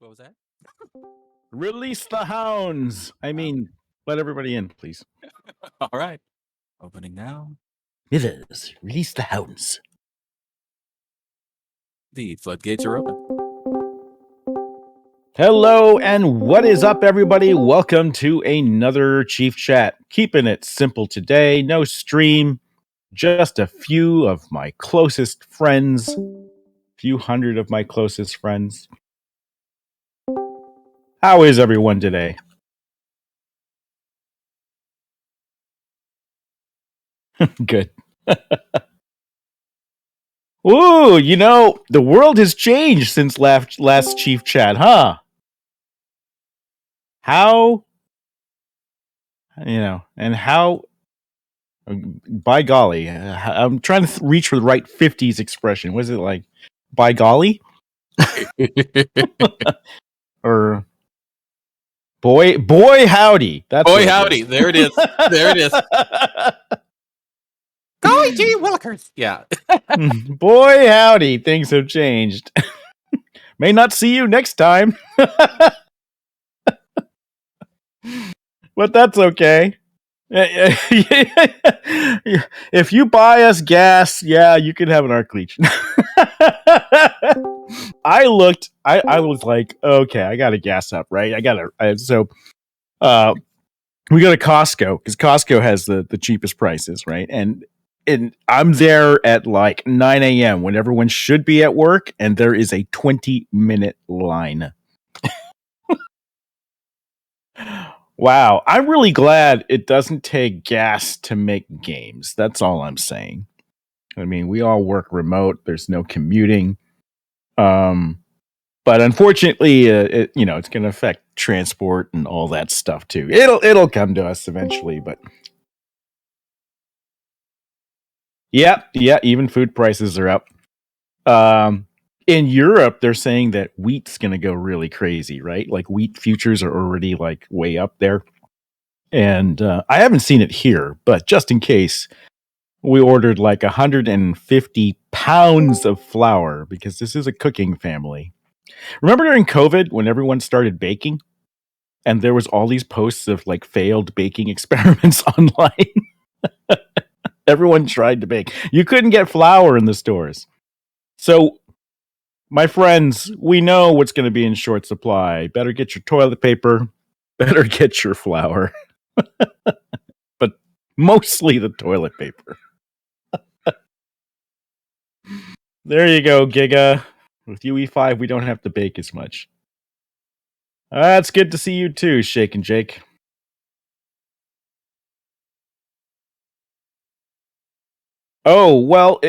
What was that? Release the hounds. I mean, let everybody in, please. All right. Opening now. It is. Release the hounds. The floodgates are open. Hello, and what is up, everybody? Welcome to another Chief Chat. Keeping it simple today. No stream. Just a few of my closest friends. Few hundred of my closest friends. How is everyone today? Good. Ooh, the world has changed since last Chief Chat, huh? How, and how, by golly, I'm trying to reach for the right 50s expression. Was it like, by golly? Or boy howdy. That's boy howdy. There it is. There it is. Golly gee willikers. Yeah. Boy howdy, things have changed. May not see you next time. But that's okay. If you buy us gas, yeah, you can have an arc leech. I was like, okay, I gotta gas up, right? we go to Costco because Costco has the cheapest prices, right? And I'm there at like 9 a.m. when everyone should be at work, and there is a 20-minute line. Wow, I'm really glad it doesn't take gas to make games. That's all I'm saying. I mean, we all work remote. There's no commuting. But unfortunately, it's going to affect transport and all that stuff too. It'll come to us eventually, but yeah, even food prices are up. In Europe, they're saying that wheat's going to go really crazy, right? Like wheat futures are already like way up there. And I haven't seen it here, but just in case, we ordered like 150 pounds of flour because this is a cooking family. Remember during COVID when everyone started baking and there was all these posts of like failed baking experiments online? Everyone tried to bake. You couldn't get flour in the stores. So, my friends, we know what's going to be in short supply. Better get your toilet paper. Better get your flour. But mostly the toilet paper. There you go, Giga. With UE5, we don't have to bake as much. It's good to see you too, Shake and Jake. Oh, well,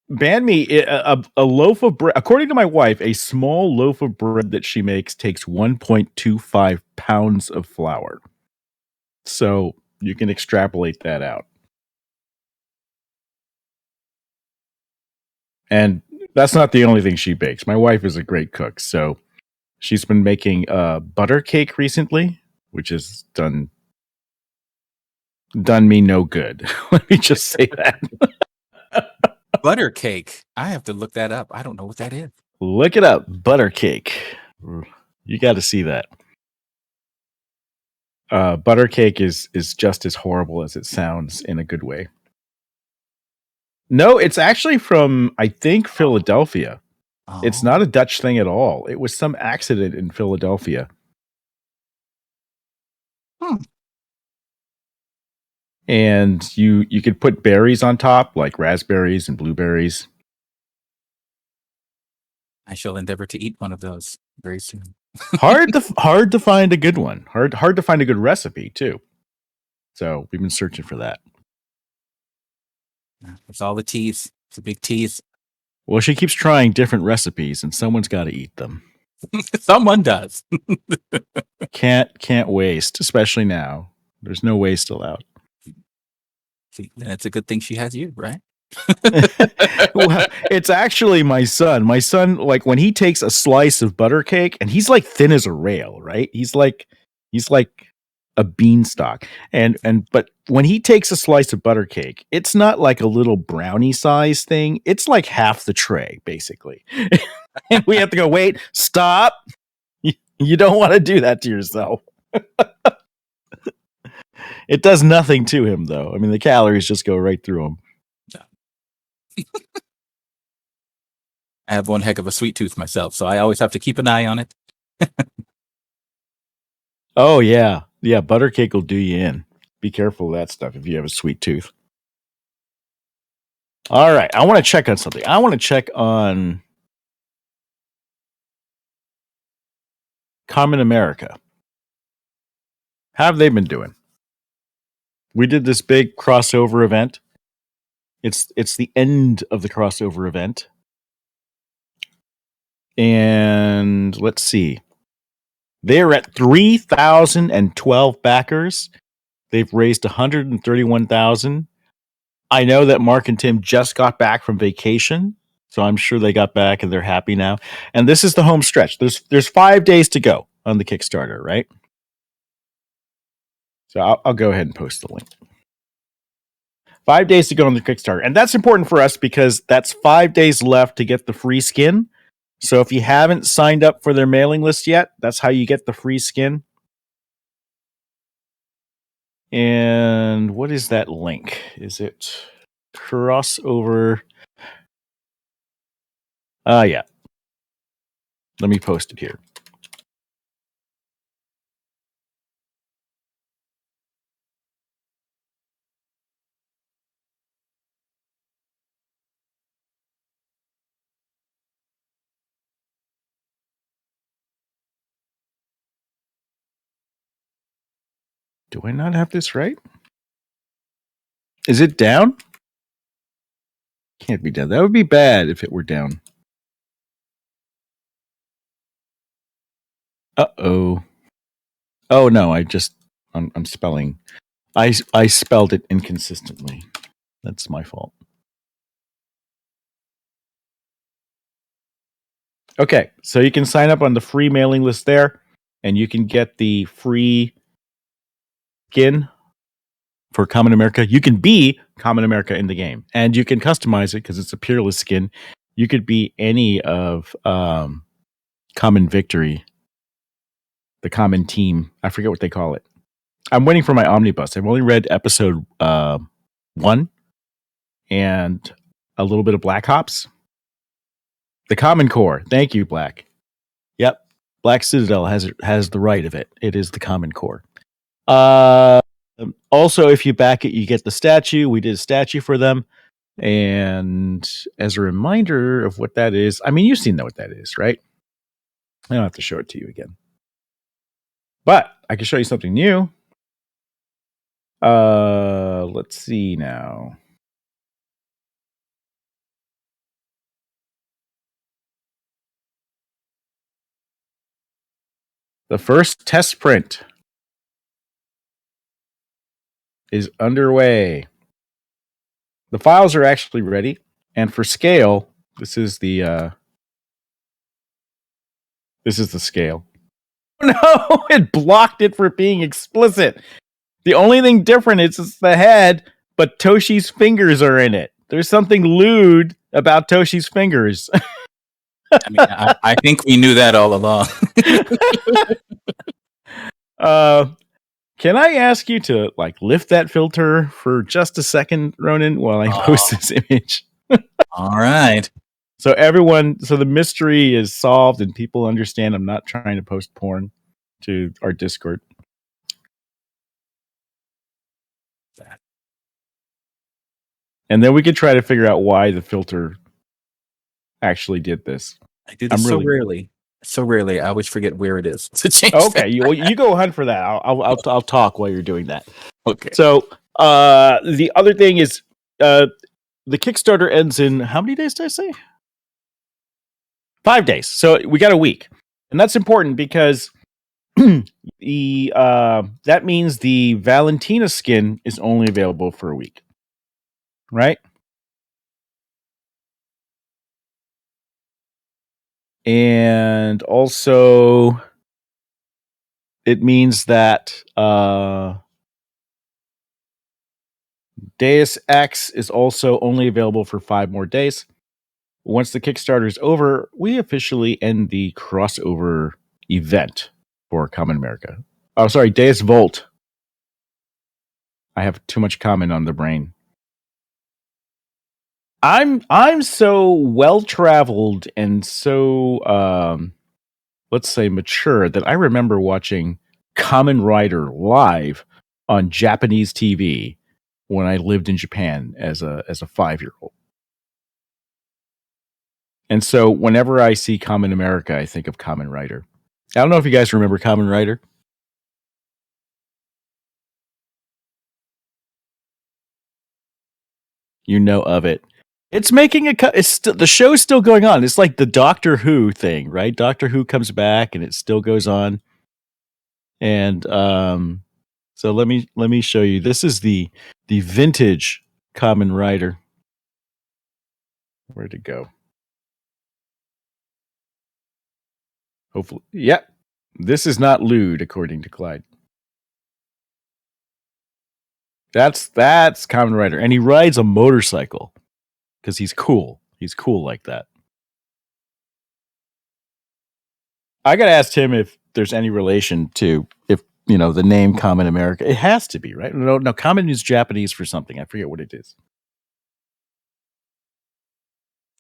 banned me a loaf of bread. According to my wife, a small loaf of bread that she makes takes 1.25 pounds of flour. So you can extrapolate that out. And that's not the only thing she bakes. My wife is a great cook, so she's been making butter cake recently, which has done me no good. Let me just say that. Butter cake. I have to look that up. I don't know what that is. Look it up. Butter cake. You got to see that. Butter cake is just as horrible as it sounds in a good way. No, it's actually from, I think, Philadelphia. Oh. It's not a Dutch thing at all. It was some accident in Philadelphia. And you could put berries on top, like raspberries and blueberries. I shall endeavor to eat one of those very soon. hard to find a good one. Hard to find a good recipe too. So we've been searching for that. It's all the tease. It's a big tease. Well, she keeps trying different recipes, and someone's got to eat them. Someone does. Can't waste, especially now. There's no waste allowed. See, then it's a good thing she has you, right? Well, it's actually my son. My son, like when he takes a slice of butter cake, and he's like thin as a rail, right? He's like a beanstalk. But when he takes a slice of butter cake, it's not like a little brownie size thing. It's like half the tray, basically. And we have to go, wait, stop. You don't want to do that to yourself. It does nothing to him, though. I mean, the calories just go right through him. I have one heck of a sweet tooth myself, so I always have to keep an eye on it. Oh, yeah. Yeah, butter cake will do you in. Be careful of that stuff if you have a sweet tooth. All right. I want to check on something. I want to check on Kamen America. How have they been doing? We did this big crossover event. It's the end of the crossover event. And let's see. They're at 3,012 backers. They've raised 131,000. I know that Mark and Tim just got back from vacation, so I'm sure they got back and they're happy now. And this is the home stretch. There's 5 days to go on the Kickstarter, right? So I'll go ahead and post the link. 5 days to go on the Kickstarter. And that's important for us because that's 5 days left to get the free skin. So if you haven't signed up for their mailing list yet, that's how you get the free skin. And what is that link? Is it crossover? Yeah. Let me post it here. Do I not have this right? Is it down? Can't be down. That would be bad if it were down. Uh-oh. Oh, no, I'm spelling. I spelled it inconsistently. That's my fault. Okay, so you can sign up on the free mailing list there, and you can get the free skin for Kamen America. You can be Kamen America in the game, and you can customize it because it's a peerless skin. You could be any of Kamen Victory, the Kamen team. I forget what they call it. I'm waiting for my omnibus. I've only read episode 1 and a little bit of Black Ops. The Kamen Core. Thank you, Black. Yep. Black Citadel has the right of it. It is the Kamen Core. Also, if you back it, you get the statue. We did a statue for them. And as a reminder of what that is, I mean, you've seen what that is, right? I don't have to show it to you again. But I can show you something new. Let's see now. The first test print is underway. The files are actually ready, and for scale, this is the scale. No, it blocked it for being explicit. The only thing different is it's the head, but Toshi's fingers are in it. There's something lewd about Toshi's fingers. I mean, I think we knew that all along. Can I ask you to lift that filter for just a second, Ronan, while I post this image? All right. So the mystery is solved and people understand I'm not trying to post porn to our Discord. And then we could try to figure out why the filter actually did this. I do this rarely. So rarely, I always forget where it is to change. Okay, you go hunt for that. I'll talk while you're doing that. Okay. So the other thing is the Kickstarter ends in how many days did I say? 5 days. So we got a week, and that's important because that means the Valentina skin is only available for a week, right? And also, it means that Deus Ex is also only available for 5 more days. Once the Kickstarter is over, we officially end the crossover event for Kamen America. Oh, sorry, Deus Volt. I have too much Kamen on the brain. I'm so well traveled and so let's say mature that I remember watching Kamen Rider live on Japanese TV when I lived in Japan as a 5-year-old. And so whenever I see Kamen America, I think of Kamen Rider. I don't know if you guys remember Kamen Rider. You know of it. It's making the show's still going on. It's like the Doctor Who thing, right? Doctor Who comes back and it still goes on. And so let me show you. This is the vintage Kamen Rider. Where'd it go? Hopefully, yep. This is not lewd, according to Clyde. That's Kamen Rider, and he rides a motorcycle because he's cool. He's cool like that. I gotta ask him if there's any relation to the name Kamen America. It has to be, right? No, Kamen is Japanese for something. I forget what it is.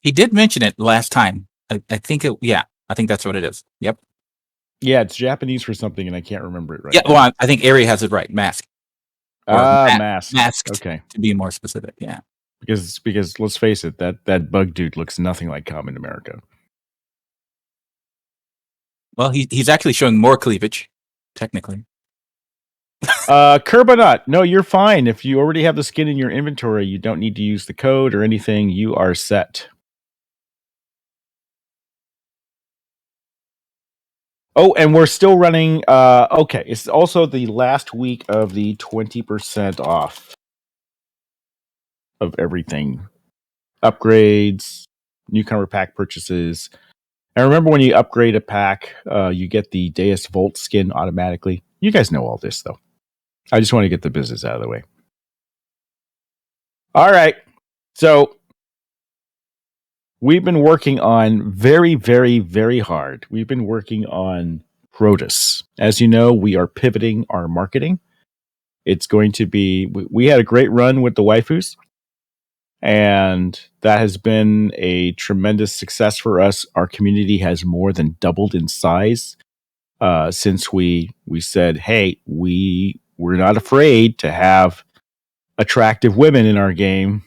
He did mention it last time. I think I think that's what it is. Yep. Yeah, it's Japanese for something, and I can't remember it right. Yeah, well, I think Ari has it right. Mask. Masked. Okay. To be more specific, yeah. Because let's face it, that bug dude looks nothing like Kamen America. Well, he's actually showing more cleavage, technically. Kerbanut, no, you're fine. If you already have the skin in your inventory, you don't need to use the code or anything. You are set. Oh, and we're still running. Okay, it's also the last week of the 20% off of everything. Upgrades, newcomer pack purchases. And remember, when you upgrade a pack, you get the Deus Volt skin automatically. You guys know all this, though. I just want to get the business out of the way. All right. So we've been working on very, very, very hard. We've been working on Crotus. As you know, we are pivoting our marketing. It's going to be, we had a great run with the waifus, and that has been a tremendous success for us. Our community has more than doubled in size since we said, hey, we're not afraid to have attractive women in our game.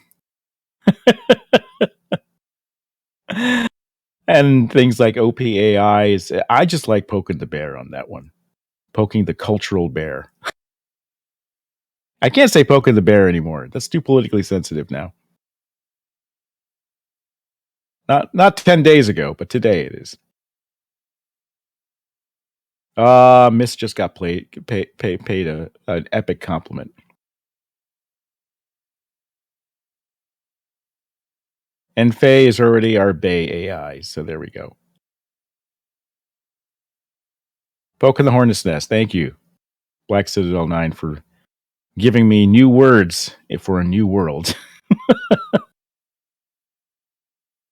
And things like OPAIs. I just like poking the bear on that one. Poking the cultural bear. I can't say poking the bear anymore. That's too politically sensitive now. Not 10 days ago, but today it is. Miss just got paid an epic compliment. And Faye is already our Bay AI, so there we go. Poking the hornet's nest. Thank you, Black Citadel 9, for giving me new words for a new world.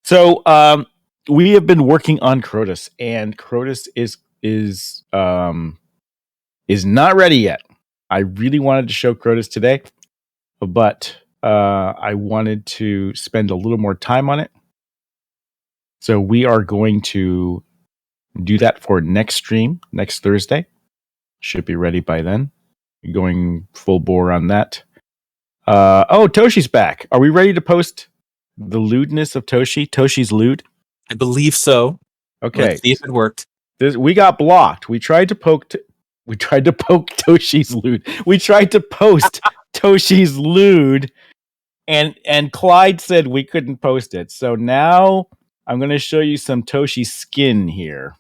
So we have been working on Crotus, and Crotus is not ready yet. I really wanted to show Crotus today, but I wanted to spend a little more time on it. So we are going to do that for next stream, next Thursday. Should be ready by then. Going full bore on that. Toshi's back. Are we ready to post the lewdness of Toshi? Toshi's lewd? I believe so. Okay. Let's see if it worked. We got blocked. We tried to poke Toshi's lewd. We tried to post Toshi's lewd, and Clyde said we couldn't post it. So now I'm going to show you some Toshi skin here.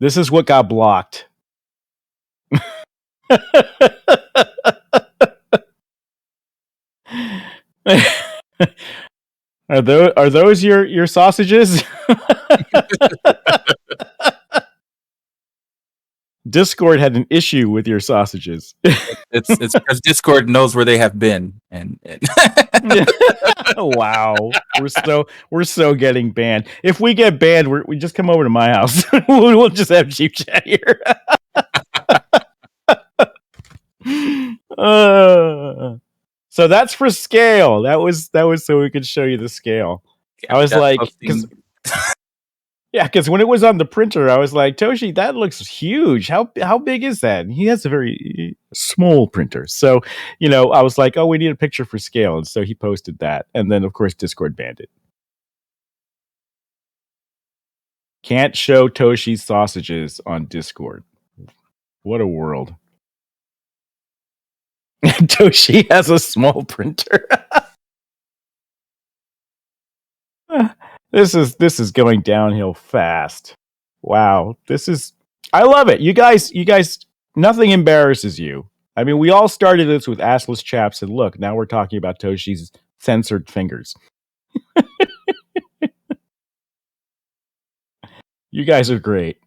This is what got blocked. Are those your sausages? Discord had an issue with your sausages. It's because Discord knows where they have been, and Wow, we're so getting banned. If we get banned, we just come over to my house. We'll just have cheap chat here. So that's for scale. That was so we could show you the scale. I was like, because when it was on the printer, I was like, Toshi, that looks huge. How big is that? And he has a very small printer. So, I was like, oh, we need a picture for scale. And so he posted that. And then, of course, Discord banned it. Can't show Toshi's sausages on Discord. What a world. Toshi has a small printer. This is going downhill fast. Wow. I love it. You guys, nothing embarrasses you. I mean, we all started this with assless chaps, and look, now we're talking about Toshi's censored fingers. You guys are great.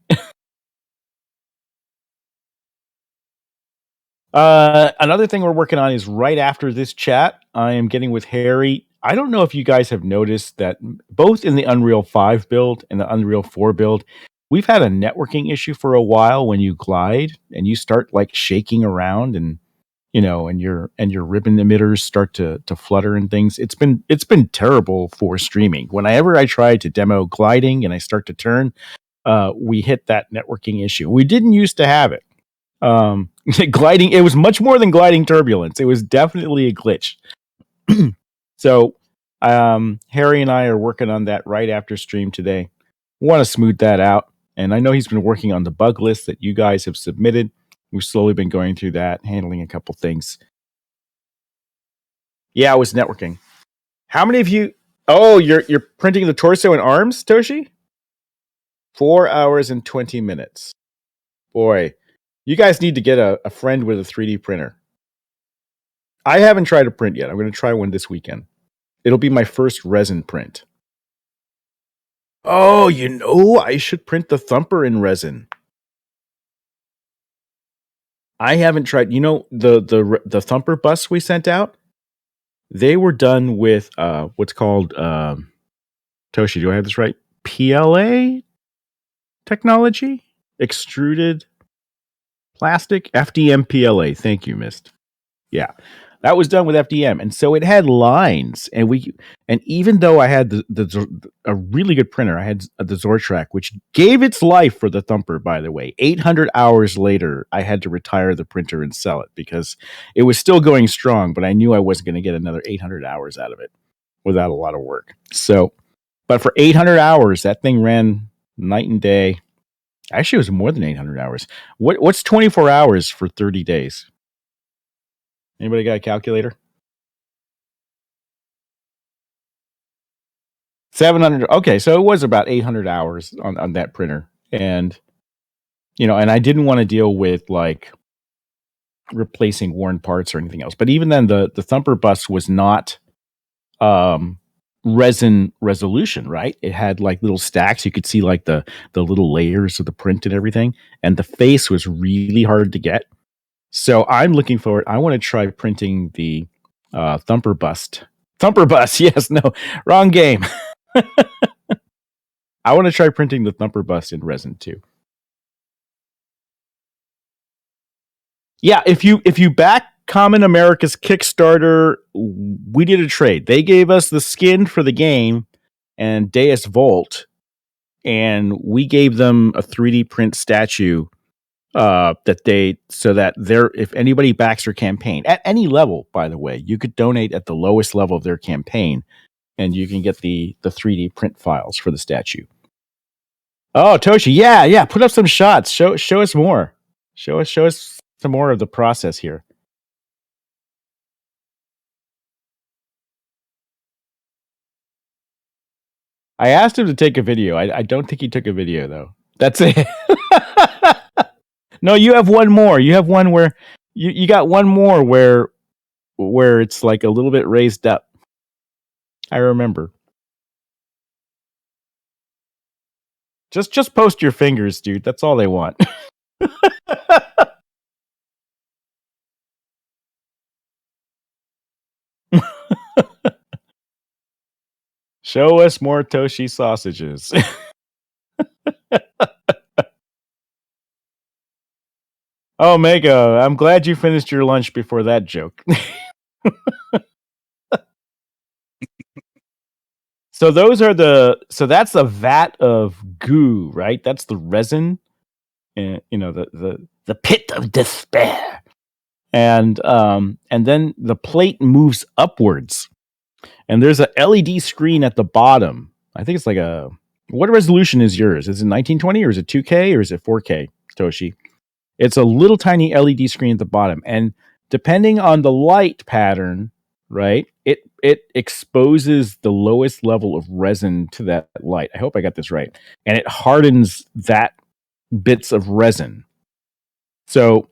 Another thing we're working on is right after this chat, I am getting with Harry. I don't know if you guys have noticed that both in the Unreal 5 build and the Unreal 4 build, we've had a networking issue for a while when you glide and you start like shaking around and and your ribbon emitters start to flutter and things. It's been terrible for streaming. Whenever I try to demo gliding and I start to turn, we hit that networking issue. We didn't used to have it. Gliding, it was much more than gliding turbulence. It was definitely a glitch. So Harry and I are working on that right after stream today. We want to smooth that out. And I know he's been working on the bug list that you guys have submitted. We've slowly been going through that, handling a couple things. Yeah, it was networking. How many of you? Oh, you're printing the torso and arms, Toshi? 4 hours and 20 minutes. Boy, you guys need to get a friend with a 3D printer. I haven't tried a print yet. I'm going to try one this weekend. It'll be my first resin print. Oh, I should print the Thumper in resin. I haven't tried. The Thumper busts we sent out? They were done with what's called Toshi, do I have this right? PLA technology? Extruded plastic? FDM PLA. Thank you, Mist. Yeah. That was done with FDM, and so it had lines, and even though I had a really good printer, I had the Zortrack, which gave its life for the Thumper. By the way, 800 hours later, I had to retire the printer and sell it because it was still going strong, but I knew I wasn't going to get another 800 hours out of it without a lot of work. So, but for 800 hours, that thing ran night and day. Actually, it was more than 800 hours. What's 24 hours for 30 days? Anybody got a calculator? 700. Okay, so it was about 800 hours on that printer. And, and I didn't want to deal with like replacing worn parts or anything else. But even then, the Thumper bus was not resin resolution, right? It had like little stacks. You could see like the little layers of the print and everything. And the face was really hard to get. So I'm looking forward. I want to try printing the Thumper bust. Thumper bust. Yes. No. Wrong game. I want to try printing the Thumper bust in resin too. Yeah. If you back Kamen America's Kickstarter, we did a trade. They gave us the skin for the game and Deus Volt, and we gave them a 3D print statue. If anybody backs their campaign at any level, by the way, you could donate at the lowest level of their campaign and you can get the 3D print files for the statue. Oh, Toshi. Yeah. Put up some shots. Show us more. Show us some more of the process here. I asked him to take a video. I don't think he took a video though. That's it. No, you have one more. You have one where you got one more where it's like a little bit raised up. I remember. Just post your fingers, dude. That's all they want. Show us more Toshi sausages. Oh, Mega, I'm glad you finished your lunch before that joke. So that's a vat of goo, right? That's the resin, and the pit of despair. And then the plate moves upwards. And there's a LED screen at the bottom. I think it's like what resolution is yours? Is it 1920 or is it 2K or is it 4K, Toshi? It's a little tiny LED screen at the bottom. And depending on the light pattern, right, it exposes the lowest level of resin to that light. I hope I got this right. And it hardens that bits of resin. So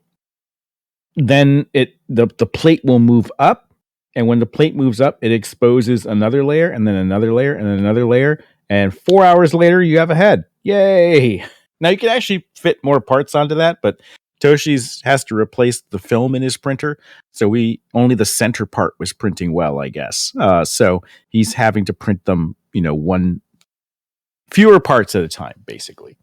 then the plate will move up. And when the plate moves up, it exposes another layer and then another layer and then another layer. And 4 hours later, you have a head. Yay! Now you can actually fit more parts onto that, but Toshi's has to replace the film in his printer. So only the center part was printing well, I guess. So he's having to print them, fewer parts at a time, basically.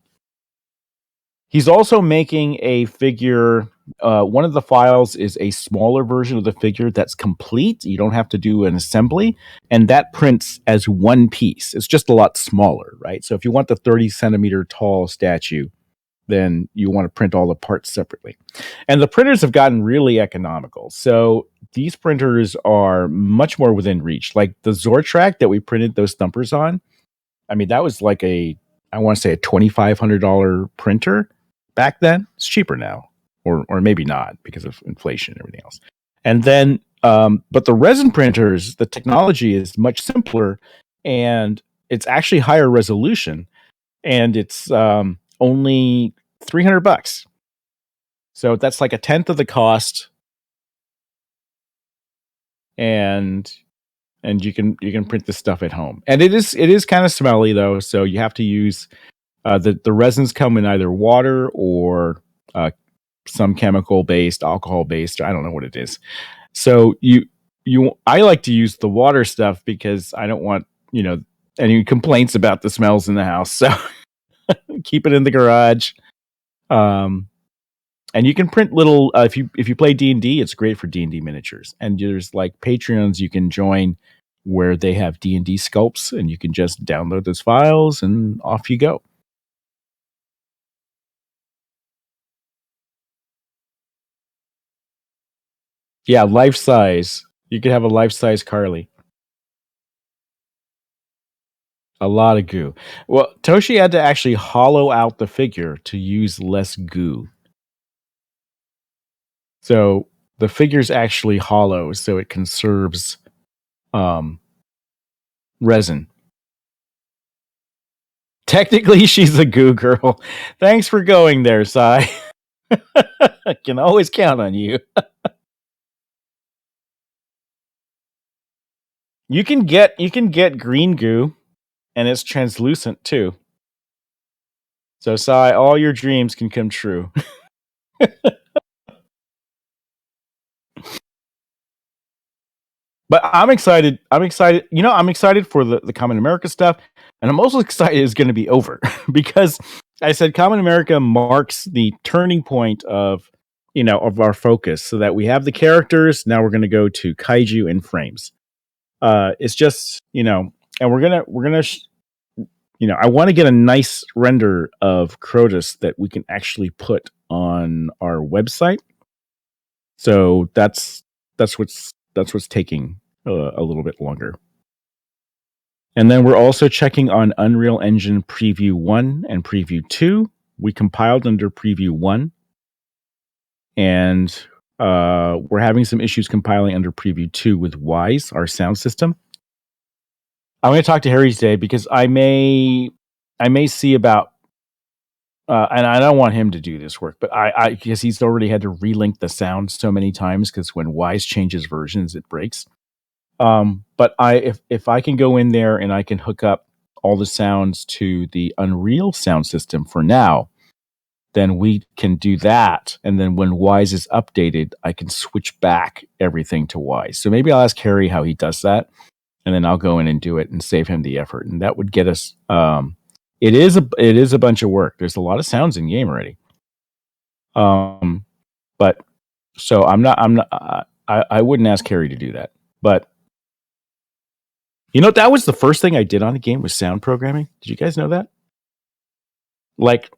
He's also making a figure. One of the files is a smaller version of the figure that's complete. You don't have to do an assembly. And that prints as one piece. It's just a lot smaller, right? So if you want the 30 centimeter tall statue, then you want to print all the parts separately. And the printers have gotten really economical. So these printers are much more within reach. Like the Zortrak that we printed those thumpers on, I mean, that was like I want to say a $2,500 printer back then. It's cheaper now, or maybe not because of inflation and everything else. And then, but the resin printers, the technology is much simpler, and it's actually higher resolution, and it's only $300. So that's like a tenth of the cost, and you can print this stuff at home. And it is kind of smelly though, so you have to use the resins come in either water or some chemical based, alcohol based. I don't know what it is. So I like to use the water stuff because I don't want any complaints about the smells in the house. So keep it in the garage. And you can print little if you play D&D, it's great for D&D miniatures. And there's like Patreons you can join where they have D&D sculpts, and you can just download those files and off you go. Yeah, life size. You could have a life size Carly. A lot of goo. Well, Toshi had to actually hollow out the figure to use less goo. So the figure's actually hollow, so it conserves resin. Technically, she's a goo girl. Thanks for going there, Sai. I can always count on you. You can get green goo, and it's translucent too. So, Sai, all your dreams can come true. But I'm excited. I'm excited. I'm excited for the Kamen America stuff. And I'm also excited it's going to be over because I said Kamen America marks the turning point of our focus, so that we have the characters. Now we're going to go to kaiju and frames. It's just, and we're going to, I want to get a nice render of Crotus that we can actually put on our website. So that's what's taking a little bit longer. And then we're also checking on Unreal Engine Preview 1 and Preview 2. We compiled under Preview 1. And we're having some issues compiling under Preview 2 with Wise, our sound system. I'm going to talk to Harry today because I may see about, and I don't want him to do this work, but I because he's already had to relink the sound so many times because when Wise changes versions, it breaks. But if I can go in there and I can hook up all the sounds to the Unreal sound system for now, then we can do that. And then when Wise is updated, I can switch back everything to Wise. So maybe I'll ask Harry how he does that, and then I'll go in and do it and save him the effort. And that would get us. It is a bunch of work. There's a lot of sounds in game already. But so I wouldn't ask Harry to do that. But that was the first thing I did on the game was sound programming. Did you guys know that? Like,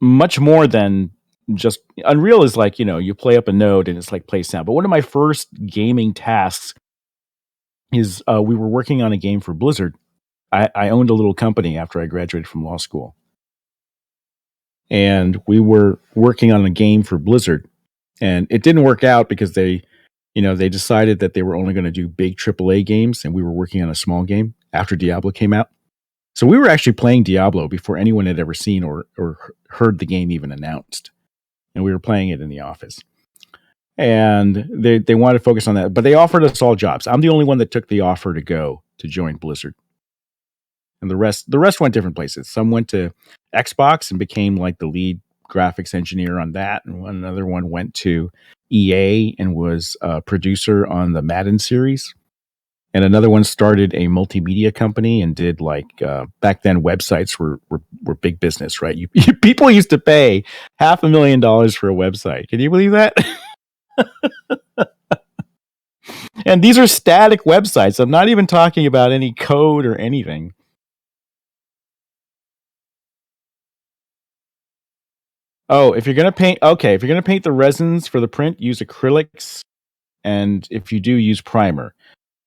much more than just Unreal is like, you play up a node and it's like play sound. But one of my first gaming tasks is we were working on a game for Blizzard. I owned a little company after I graduated from law school. And we were working on a game for Blizzard. And it didn't work out because they decided that they were only going to do big AAA games, and we were working on a small game after Diablo came out. So we were actually playing Diablo before anyone had ever seen or heard the game even announced. And we were playing it in the office. And they wanted to focus on that. But they offered us all jobs. I'm the only one that took the offer to join Blizzard. And the rest went different places. Some went to Xbox and became like the lead graphics engineer on that. And another one went to EA and was a producer on the Madden series. And another one started a multimedia company and did back then websites were big business, right? People used to pay $500,000 for a website. Can you believe that? And these are static websites. I'm not even talking about any code or anything. Oh, if you're going to paint the resins for the print, use acrylics. And if you do, use primer.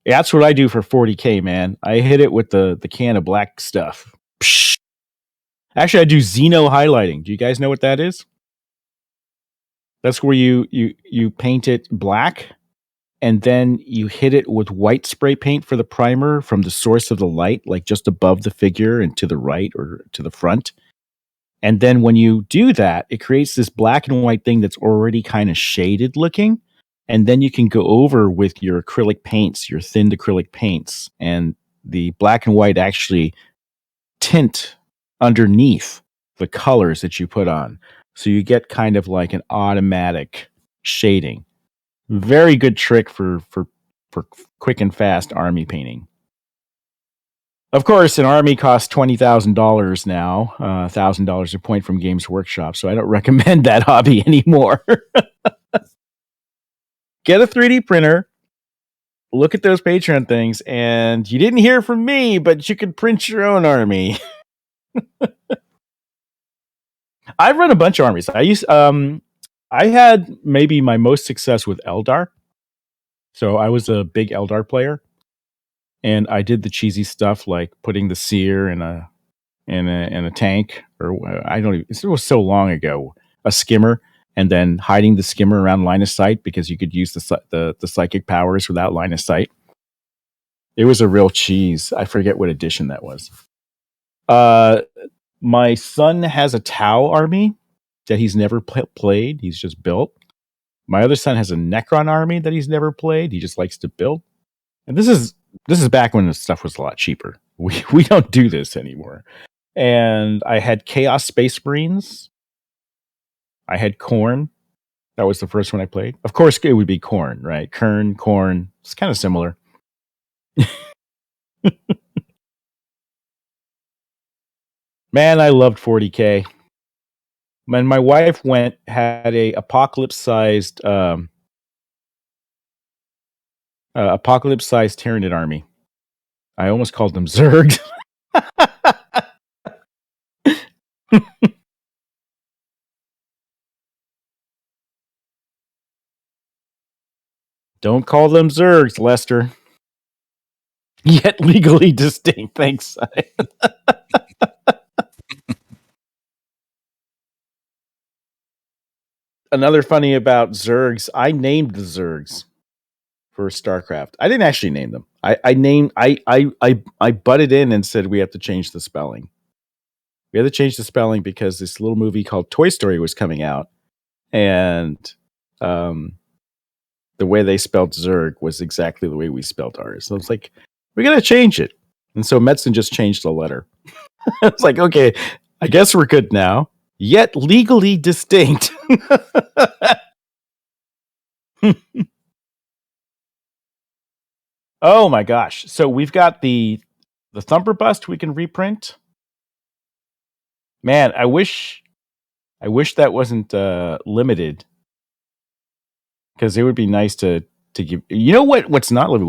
That's what I do for 40K, man. I hit it with the can of black stuff. Psh. Actually, I do Xeno highlighting. Do you guys know what that is? That's where you paint it black, and then you hit it with white spray paint for the primer from the source of the light, like just above the figure and to the right or to the front. And then when you do that, it creates this black and white thing that's already kind of shaded looking. And then you can go over with your acrylic paints, your thinned acrylic paints, and the black and white actually tint underneath the colors that you put on. So you get kind of like an automatic shading. Very good trick for quick and fast army painting. Of course, an army costs $20,000 now, $1,000 a point from Games Workshop, so I don't recommend that hobby anymore. Get a 3D printer, look at those Patreon things, and you didn't hear from me, but you could print your own army. I've run a bunch of armies. I had maybe my most success with Eldar. So I was a big Eldar player, and I did the cheesy stuff like putting the seer in a tank, or it was so long ago, a skimmer. And then hiding the skimmer around line of sight because you could use the psychic powers without line of sight. It was a real cheese. I forget what edition that was. My son has a Tau army that he's never played. He's just built. My other son has a Necron army that he's never played. He just likes to build. And this is back when the stuff was a lot cheaper. We don't do this anymore. And I had Chaos Space Marines. I had Khorne. That was the first one I played. Of course, it would be Khorne, right? Khorne. It's kind of similar. Man, I loved 40K. When my wife had a apocalypse-sized Tyranid army. I almost called them Zerg. Don't call them Zergs, Lester. Yet legally distinct. Thanks. Another funny about Zergs, I named the Zergs for StarCraft. I didn't actually name them. I butted in and said we have to change the spelling. We had to change the spelling because this little movie called Toy Story was coming out, and the way they spelled Zerg was exactly the way we spelled ours. So it's like, we got to change it. And so Metzen just changed the letter. It's like, okay, I guess we're good now. yet legally distinct. Oh my gosh. So we've got the Thumper bust we can reprint. Man, I wish that wasn't limited, because it would be nice to give. You know what's not limited?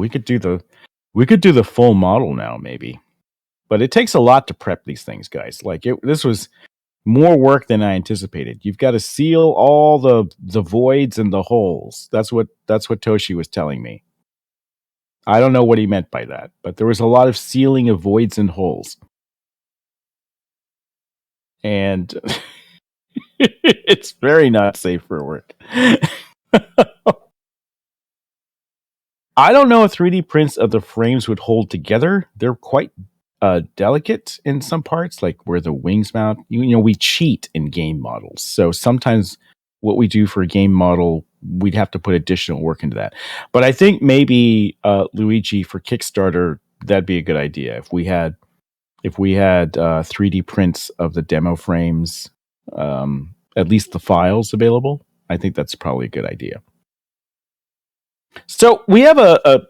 We could do the full model now, maybe. But it takes a lot to prep these things, guys. Like this was more work than I anticipated. You've got to seal all the voids and the holes. That's what Toshi was telling me. I don't know what he meant by that, but there was a lot of sealing of voids and holes. And it's very not safe for work. I don't know if 3D prints of the frames would hold together. They're quite delicate in some parts, like where the wings mount. You know, we cheat in game models. So sometimes what we do for a game model, we'd have to put additional work into that. But I think maybe Luigi, for Kickstarter, that'd be a good idea. If we had 3D prints of the demo frames, at least the files available, I think that's probably a good idea. So we have a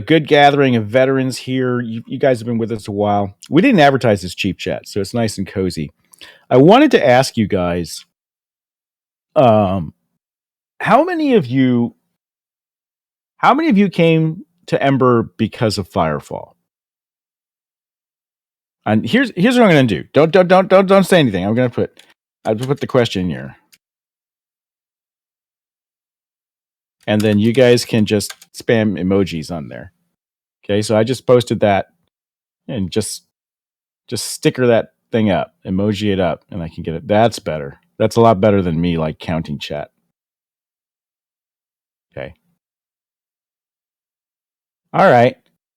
good gathering of veterans here. You guys have been with us a while. We didn't advertise this cheap chat, so it's nice and cozy. I wanted to ask you guys, how many of you came to Em8er because of Firefall? And here's what I'm going to do. Don't say anything. I'll put the question here, and then you guys can just spam emojis on there. Okay, so I just posted that, and just sticker that thing up, emoji it up, and I can get it. That's better. That's a lot better than me like counting chat. Okay. All right.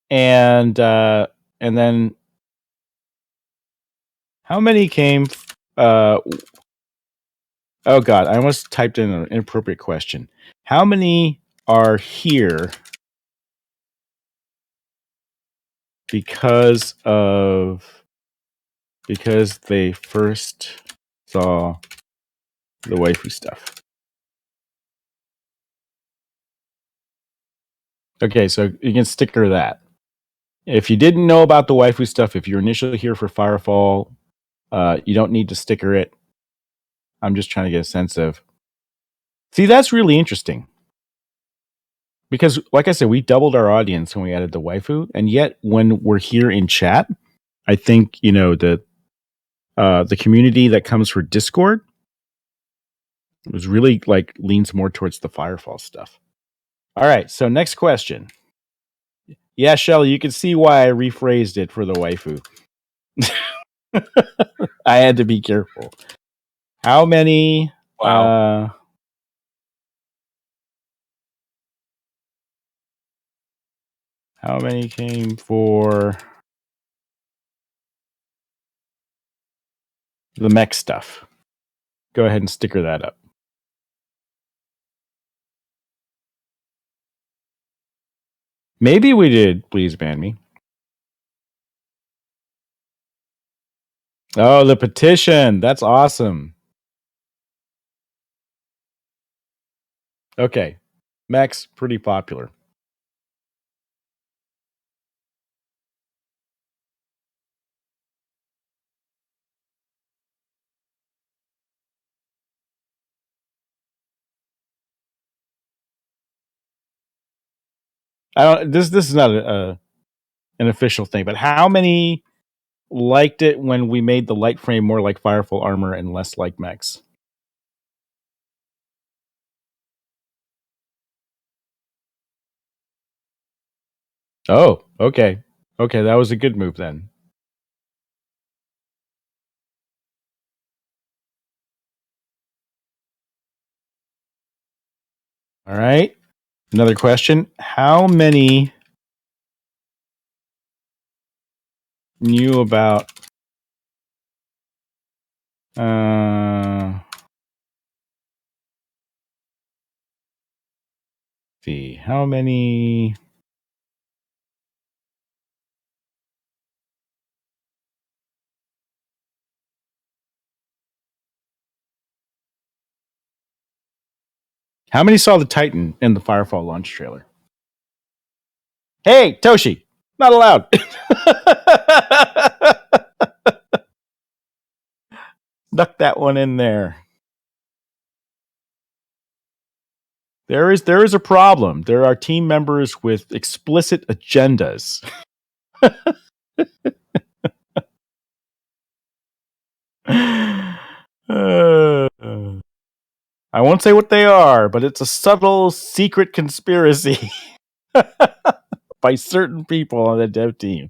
And then how many came oh god, I almost typed in an inappropriate question. How many are here because they first saw the waifu stuff? Okay, so you can sticker that. If you didn't know about the waifu stuff, if you're initially here for Firefall, you don't need to sticker it. I'm just trying to get a sense of. See, that's really interesting. Because, like I said, we doubled our audience when we added the waifu, and yet when we're here in chat, I think the community that comes for Discord was really like leans more towards the Firefall stuff. All right, so next question. Yeah, Shelly, you can see why I rephrased it for the waifu. I had to be careful. How many? Wow. How many came for the mech stuff? Go ahead and sticker that up. Maybe we did. Please ban me. Oh, the petition. That's awesome. Okay. Mech's pretty popular. This is not an official thing, but how many liked it when we made the light frame more like Firefall armor and less like mechs? Oh, okay. Okay, that was a good move then. All right. Another question. How many knew about how many How many saw the Titan in the Firefall launch trailer? Hey, Toshi, not allowed. Duck that one in there. There is a problem. There are team members with explicit agendas. I won't say what they are, but it's a subtle, secret conspiracy by certain people on the dev team.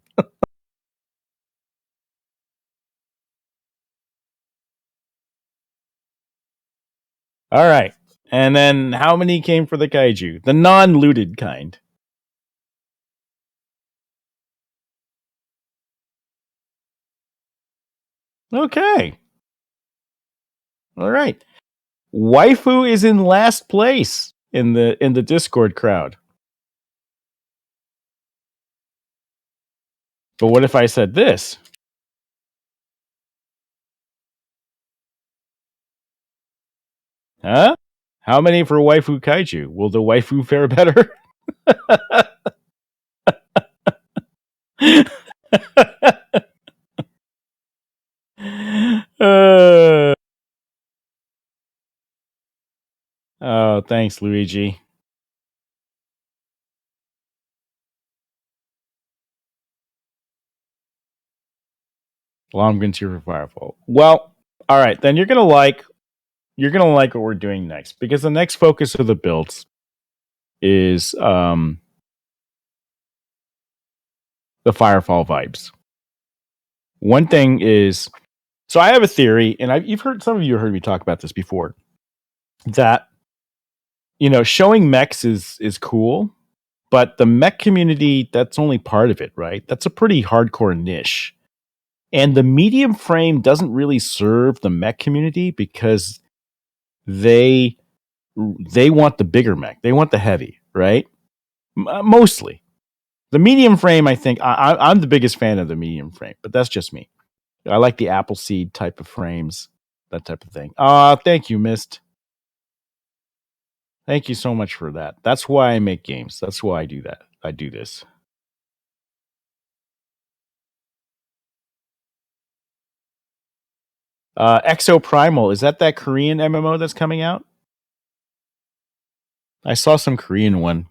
All right. And then how many came for the kaiju? The non-looted kind. Okay. All right. Waifu is in last place in the Discord crowd. But what if I said this? Huh? How many for waifu kaiju? Will the waifu fare better? Oh, thanks, Luigi. Well, I'm going to cheer for Firefall. Well, all right, then you're gonna like what we're doing next, because the next focus of the builds is the Firefall vibes. One thing is, so I have a theory, and you've heard, some of you have heard me talk about this before, that showing mechs is cool, but the mech community, that's only part of it, right? That's a pretty hardcore niche. And the medium frame doesn't really serve the mech community because they want the bigger mech. They want the heavy, right? Mostly. The medium frame, I think, I'm the biggest fan of the medium frame, but that's just me. I like the Appleseed type of frames, that type of thing. Thank you, Mist. Thank you so much for that. That's why I make games. That's why I do that. I do this. Exo Primal, is that Korean MMO that's coming out? I saw some Korean one.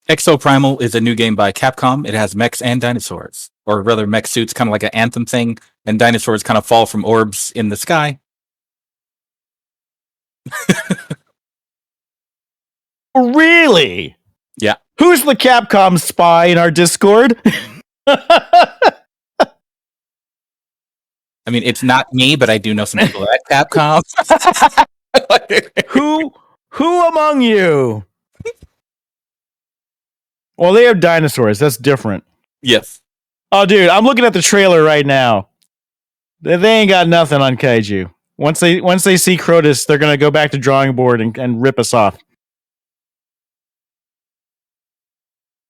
Exo Primal is a new game by Capcom. It has mechs and dinosaurs, or rather mech suits, kind of like an Anthem thing, and dinosaurs kind of fall from orbs in the sky. Really? Yeah. Who's the Capcom spy in our Discord? I mean, it's not me, but I do know some people at Capcom. Who among you? Well, they have dinosaurs. That's different. Yes. Oh, dude, I'm looking at the trailer right now. They ain't got nothing on kaiju. Once they see Crotus, they're gonna go back to drawing board and rip us off.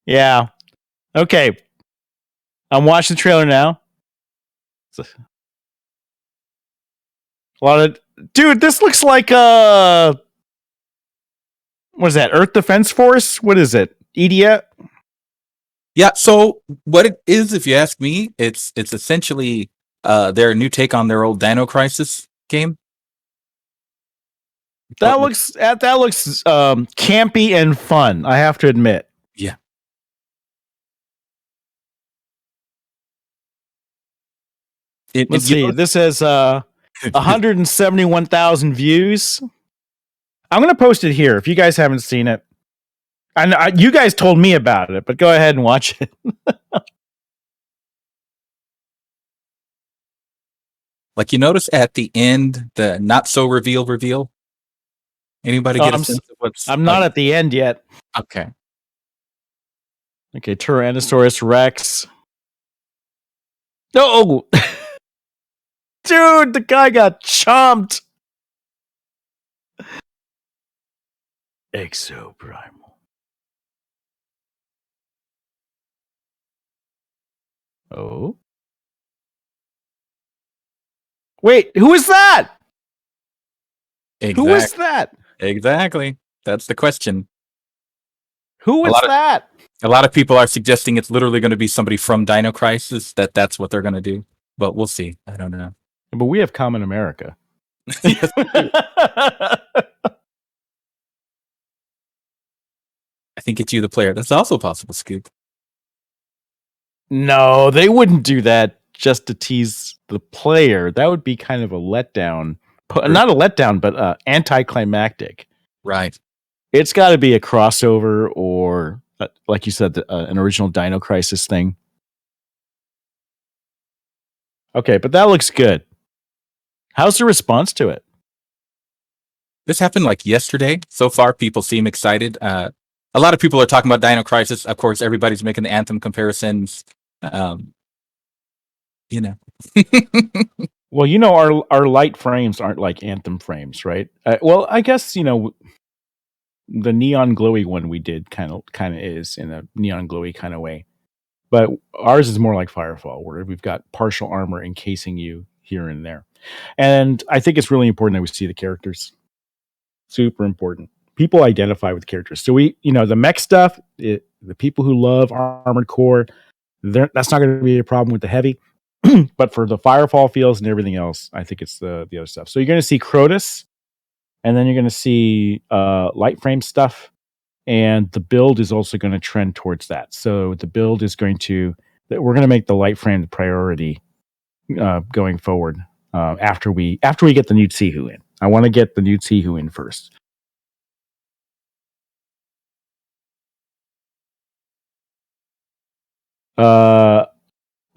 Yeah. Okay. I'm watching the trailer now. A lot of dude. This looks like what is that? Earth Defense Force? What is it? EDF? Yeah. So what it is, if you ask me, it's essentially their new take on their old Dino Crisis game. That looks campy and fun. I have to admit. Yeah. Let's see. This has 171,000 views. I'm going to post it here if you guys haven't seen it. And you guys told me about it, but go ahead and watch it. Like, you notice at the end, the not so reveal. Anybody get a sense of what's? I'm not at the end yet. Okay. Okay, Tyrannosaurus Rex. No! Dude, the guy got chomped. Exo Primal. Oh? Wait, who is that? Who is Exactly. that? Exactly. That's the question. Who A is lot of that? a lot of people are suggesting it's literally going to be somebody from Dino Crisis. That's what they're going to do. But we'll see. I don't know. But we have Kamen America. Yes, we do. I think it's you, the player. That's also possible, Scoop. No, they wouldn't do that just to tease the player. That would be kind of a letdown. Not a letdown, but anticlimactic. Right. It's got to be a crossover or, like you said, an original Dino Crisis thing. Okay, but that looks good. How's the response to it? This happened like yesterday. So far, people seem excited. A lot of people are talking about Dino Crisis. Of course, everybody's making the Anthem comparisons. You know. Well, our light frames aren't like Anthem frames, right? Well, I guess the neon glowy one we did kind of is in a neon glowy kind of way, but ours is more like Firefall, where we've got partial armor encasing you here and there. And I think it's really important that we see the characters. Super important. People identify with characters. So the mech stuff, the people who love Armored Core, that's not going to be a problem with the heavy. But for the Firefall feels and everything else, I think it's the other stuff. So you're going to see Crotus, and then you're going to see light frame stuff, and the build is also going to trend towards that. So the build is we're going to make the light frame the priority going forward after we get the new Tsihu in. I want to get the new Tsihu in first.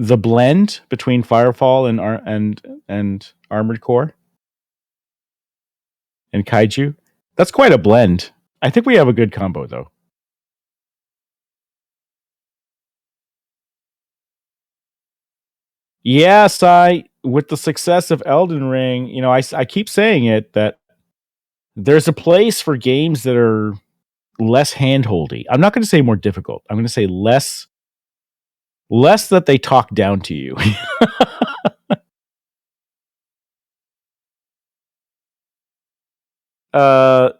The blend between Firefall and Armored Core and Kaiju, that's quite a blend. I think we have a good combo, though. Yes, with the success of Elden Ring, I keep saying it, that there's a place for games that are less handholdy. I'm not going to say more difficult. I'm going to say less that they talk down to you.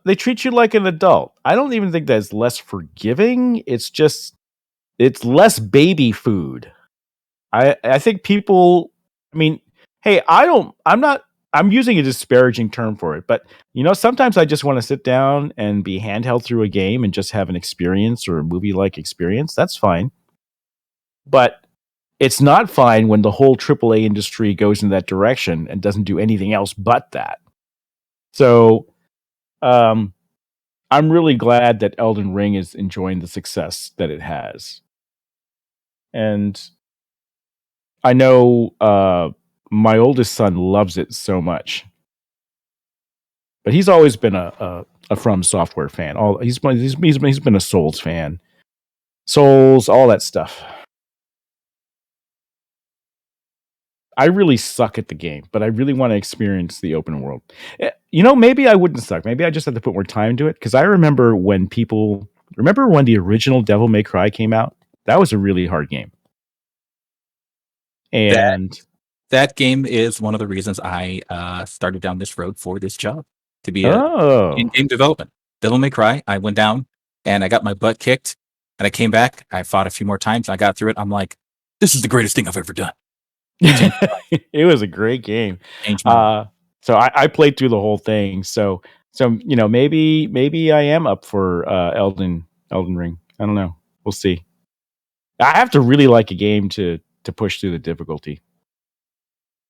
They treat you like an adult. I don't even think that's less forgiving. It's less baby food. I think people, I mean, hey, I'm using a disparaging term for it, but sometimes I just want to sit down and be handheld through a game and just have an experience or a movie-like experience. That's fine. But it's not fine when the whole AAA industry goes in that direction and doesn't do anything else but that. So, I'm really glad that Elden Ring is enjoying the success that it has. And I know my oldest son loves it so much, but he's always been a From Software fan. He's been a Souls fan, Souls, all that stuff. I really suck at the game, but I really want to experience the open world. Maybe I wouldn't suck. Maybe I just have to put more time to it, because I remember when the original Devil May Cry came out. That was a really hard game. And that game is one of the reasons I started down this road for this job, to be in game development. Devil May Cry, I went down and I got my butt kicked, and I came back. I fought a few more times. I got through it. I'm like, this is the greatest thing I've ever done. It was a great game. So I played through the whole thing. So maybe I am up for Elden Ring. I don't know. We'll see. I have to really like a game to push through the difficulty.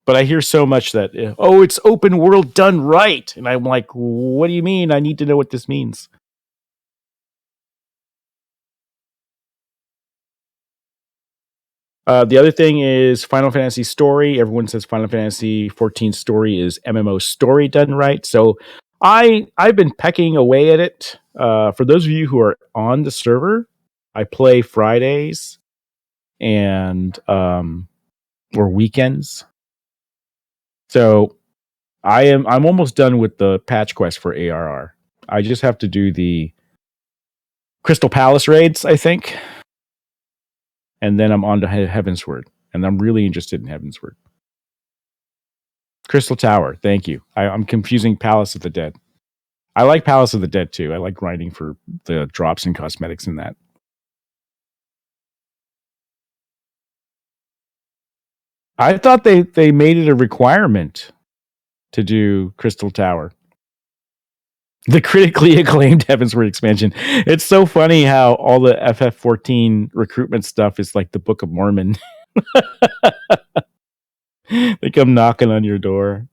But I hear so much that it's open world done right, and I'm like, what do you mean? I need to know what this means. The other thing is Final Fantasy story. Everyone says Final Fantasy 14 story is MMO story done right. So I've been pecking away at it. For those of you who are on the server, I play Fridays and or weekends. So I'm almost done with the patch quest for ARR. I just have to do the Crystal Palace raids, I think. And then I'm on to Heavensward. And I'm really interested in Heavensward. Crystal Tower. Thank you. I'm confusing Palace of the Dead. I like Palace of the Dead too. I like grinding for the drops and cosmetics in that. I thought they made it a requirement to do Crystal Tower. The critically acclaimed Heavensward expansion. It's so funny how all the FF14 recruitment stuff is like the Book of Mormon. They come knocking on your door.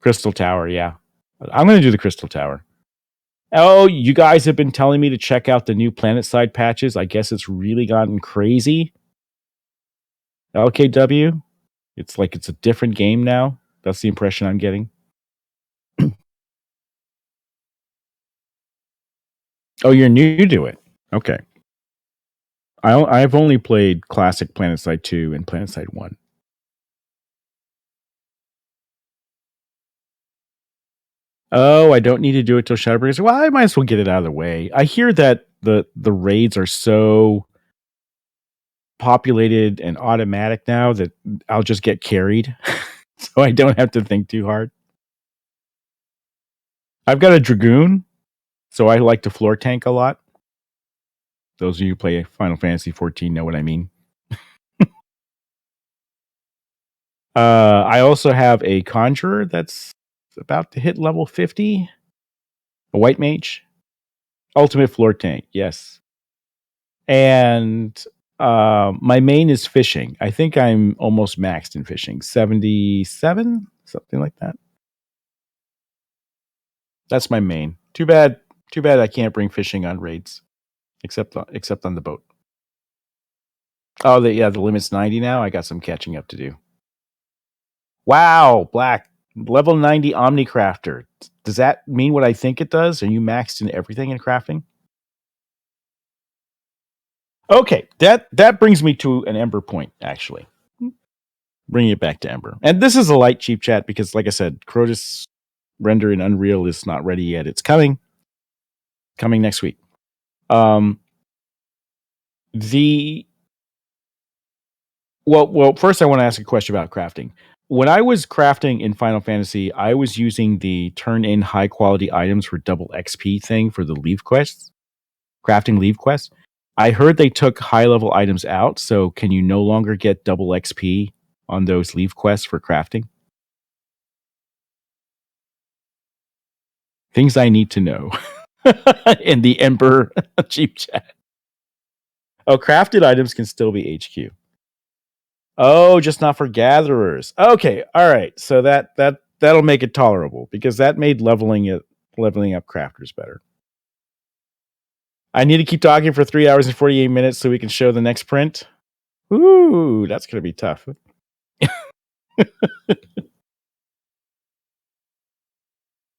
Crystal Tower, yeah. I'm going to do the Crystal Tower. Oh, you guys have been telling me to check out the new PlanetSide patches. I guess it's really gotten crazy. LKW? It's like it's a different game now. That's the impression I'm getting. Oh, you're new to it. Okay. I've only played classic PlanetSide 2 and PlanetSide 1. Oh, I don't need to do it till Shadowbringers. Well, I might as well get it out of the way. I hear that the raids are so populated and automatic now that I'll just get carried. So I don't have to think too hard. I've got a Dragoon, so I like to floor tank a lot. Those of you who play Final Fantasy 14 know what I mean. I also have a Conjurer that's about to hit level 50. A White Mage. Ultimate floor tank, yes. And my main is fishing. I think I'm almost maxed in fishing. 77? Something like that. That's my main. Too bad I can't bring fishing on raids. Except on the boat. Oh, the limit's 90 now. I got some catching up to do. Wow, Black. Level 90 Omnicrafter. Does that mean what I think it does? Are you maxed in everything in crafting? Okay, that brings me to an Ember point, actually. Bringing it back to Ember. And this is a light, cheap chat because, like I said, Crotus render in Unreal is not ready yet. It's coming. Coming next week. Well, first I want to ask a question about crafting. When I was crafting in Final Fantasy, I was using the turn-in high-quality items for double XP thing for the leave quests. Crafting leave quests. I heard they took high-level items out, so can you no longer get double XP on those leave quests for crafting? Things I need to know in the Ember cheap chat. Oh, crafted items can still be HQ. Oh, just not for gatherers. Okay, all right. So that'll make it tolerable because that made leveling up crafters better. I need to keep talking for 3 hours and 48 minutes so we can show the next print. Ooh, that's going to be tough.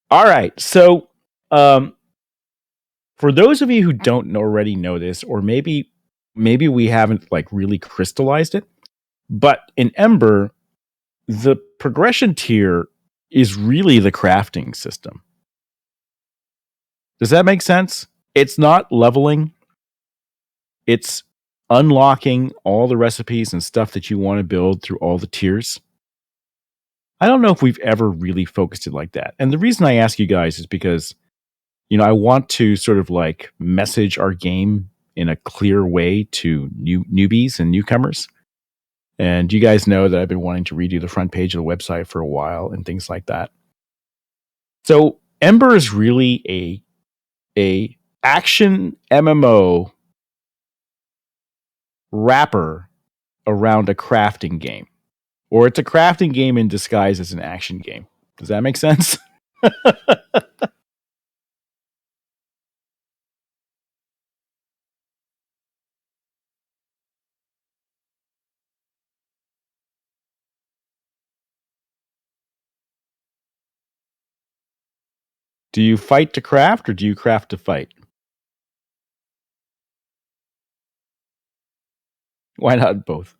All right. So, for those of you who don't already know this, or maybe we haven't like really crystallized it, but in Ember, the progression tier is really the crafting system. Does that make sense? It's not leveling. It's unlocking all the recipes and stuff that you want to build through all the tiers. I don't know if we've ever really focused it like that. And the reason I ask you guys is because, I want to sort of like message our game in a clear way to newbies and newcomers. And you guys know that I've been wanting to redo the front page of the website for a while and things like that. So Ember is really a action MMO wrapper around a crafting game. Or it's a crafting game in disguise as an action game. Does that make sense? Do you fight to craft or do you craft to fight? Why not both?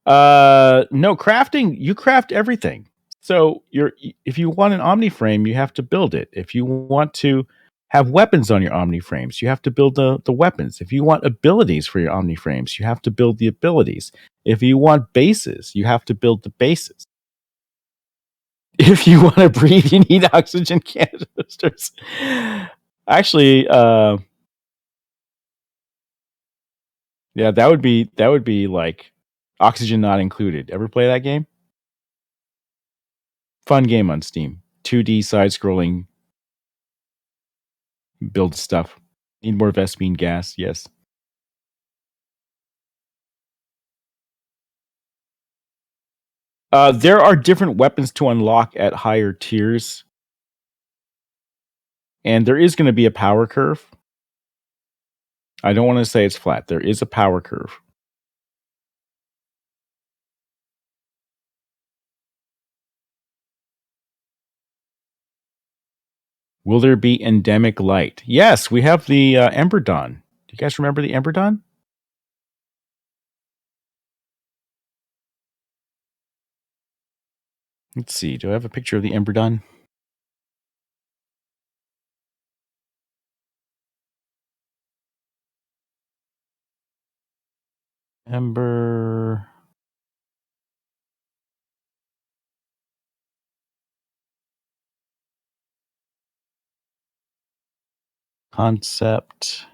No, crafting, you craft everything. So if you want an Omniframe, you have to build it. If you want to have weapons on your Omniframes, you have to build the weapons. If you want abilities for your Omniframes, you have to build the abilities. If you want bases, you have to build the bases. If you want to breathe, you need oxygen canisters. Actually, yeah, that would be like oxygen not included. Ever play that game? Fun game on Steam. 2D side-scrolling build stuff. Need more Vespine gas, yes. There are different weapons to unlock at higher tiers. And there is going to be a power curve. I don't want to say it's flat. There is a power curve. Will there be endemic light? Yes, we have the Ember Dawn. Do you guys remember the Ember Dawn? Let's see. Do I have a picture of the Ember Dawn? Ember. Concept.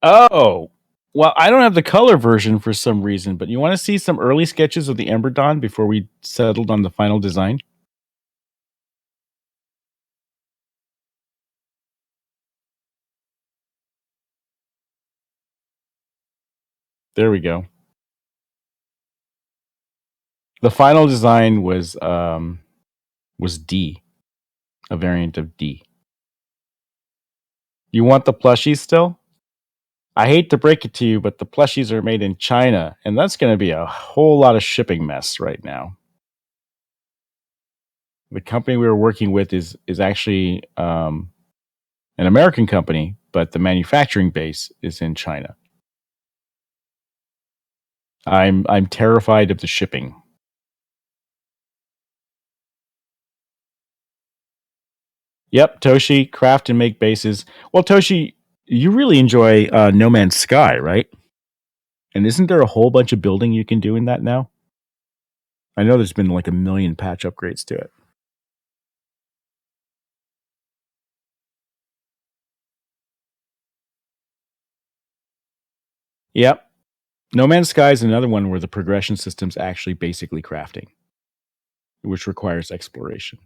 Oh, well, I don't have the color version for some reason, but you want to see some early sketches of the Ember Dawn before we settled on the final design? There we go. The final design was D, a variant of D. You want the plushies still? I hate to break it to you, but the plushies are made in China, and that's going to be a whole lot of shipping mess right now. The company we were working with is actually an American company, but the manufacturing base is in China. I'm terrified of the shipping. Yep, Toshi, craft and make bases. Well, Toshi, you really enjoy No Man's Sky, right? And isn't there a whole bunch of building you can do in that now? I know there's been like 1 million patch upgrades to it. Yep. No Man's Sky is another one where the progression system's actually basically crafting, which requires exploration.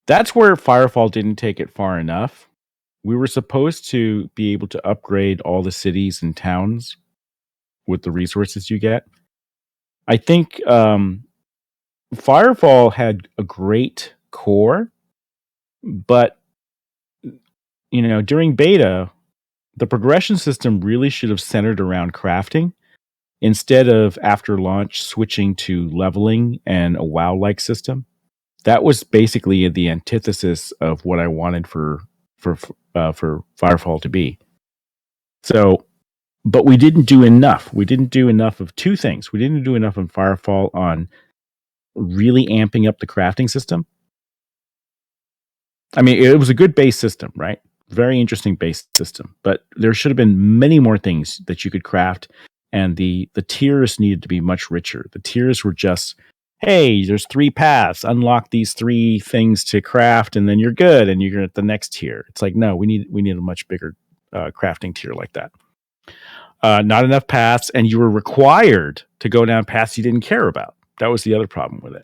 That's where Firefall didn't take it far enough. We were supposed to be able to upgrade all the cities and towns with the resources you get. I think Firefall had a great core, but during beta, the progression system really should have centered around crafting instead of after launch switching to leveling and a WoW-like system. That was basically the antithesis of what I wanted for Firefall to be. So, but we didn't do enough. We didn't do enough of two things. We didn't do enough in Firefall on really amping up the crafting system. I mean, it was a good base system, right? Very interesting base system, but there should have been many more things that you could craft, and the tiers needed to be much richer. The tiers were just, hey, there's 3 paths, unlock these 3 things to craft, and then you're good, and you're at the next tier. It's like, no, we need a much bigger crafting tier like that. Not enough paths, and you were required to go down paths you didn't care about. That was the other problem with it.